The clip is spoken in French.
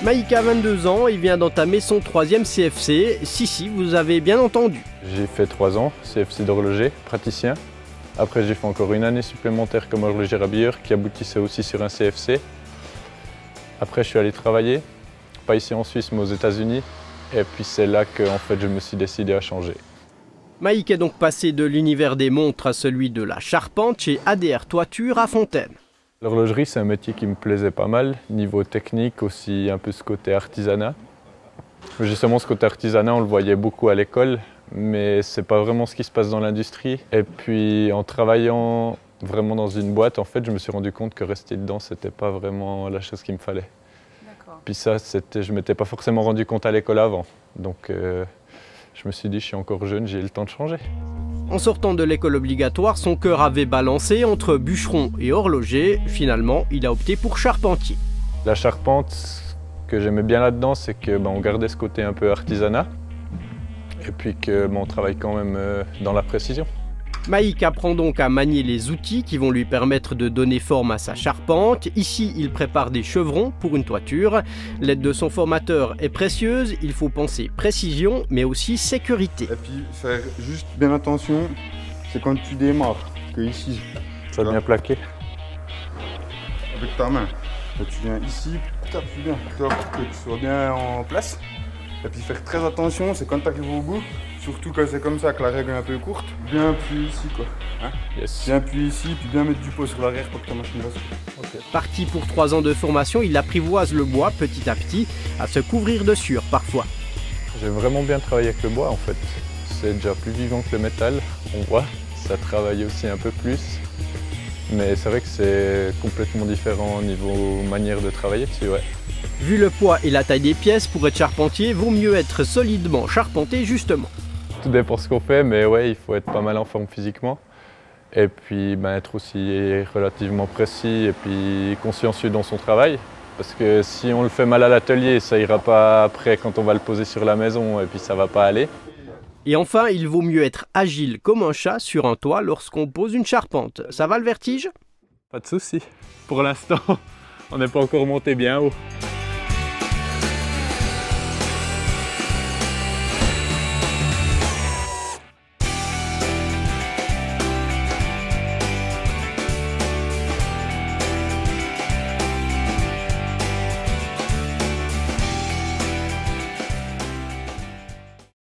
Maïk a 22 ans et vient d'entamer son 3e CFC. Si, vous avez bien entendu. J'ai fait 3 ans, CFC d'horloger, praticien. Après j'ai fait encore une année supplémentaire comme horloger habilleur qui aboutissait aussi sur un CFC. Après je suis allé travailler, pas ici en Suisse mais aux États-Unis. Et puis c'est là que en fait, je me suis décidé à changer. Maïk est donc passé de l'univers des montres à celui de la charpente chez ADR Toiture à Fontaine. L'horlogerie, c'est un métier qui me plaisait pas mal, niveau technique aussi, un peu ce côté artisanat. Justement, ce côté artisanat, on le voyait beaucoup à l'école, mais c'est pas vraiment ce qui se passe dans l'industrie. Et puis, en travaillant vraiment dans une boîte, en fait, je me suis rendu compte que rester dedans, c'était pas vraiment la chose qu'il me fallait. Puis ça, je m'étais pas forcément rendu compte à l'école avant. Donc, je me suis dit, je suis encore jeune, j'ai le temps de changer. En sortant de l'école obligatoire, son cœur avait balancé entre bûcheron et horloger. Finalement, il a opté pour charpentier. La charpente, ce que j'aimais bien là-dedans, c'est que on gardait ce côté un peu artisanat. Et puis que on travaille quand même dans la précision. Maïk apprend donc à manier les outils qui vont lui permettre de donner forme à sa charpente. Ici, il prépare des chevrons pour une toiture. L'aide de son formateur est précieuse. Il faut penser précision, mais aussi sécurité. Et puis faire juste bien attention, c'est quand tu démarres, que ici. Ça vient plaquer. Avec ta main. Et tu viens ici, tu appuies bien, pour que tu sois bien en place. Et puis faire très attention, c'est quand tu arrives au bout. Surtout quand c'est comme ça, que la règle est un peu courte, bien appuyer ici quoi. Hein, yes. Bien appuyer ici, puis bien mettre du poids sur l'arrière pour que ta machine reste. Okay. Parti pour 3 ans de formation, il apprivoise le bois petit à petit, à se couvrir de sueur parfois. J'aime vraiment bien travailler avec le bois en fait. C'est déjà plus vivant que le métal, on voit. Ça travaille aussi un peu plus. Mais c'est vrai que c'est complètement différent au niveau manière de travailler dessus, ouais. Vu le poids et la taille des pièces, pour être charpentier, vaut mieux être solidement charpenté justement. Tout dépend ce qu'on fait, mais ouais, il faut être pas mal en forme physiquement. Et puis être aussi relativement précis et puis consciencieux dans son travail. Parce que si on le fait mal à l'atelier, ça ira pas après quand on va le poser sur la maison et puis ça va pas aller. Et enfin, il vaut mieux être agile comme un chat sur un toit lorsqu'on pose une charpente. Ça va le vertige? Pas de souci. Pour l'instant, on n'est pas encore monté bien haut.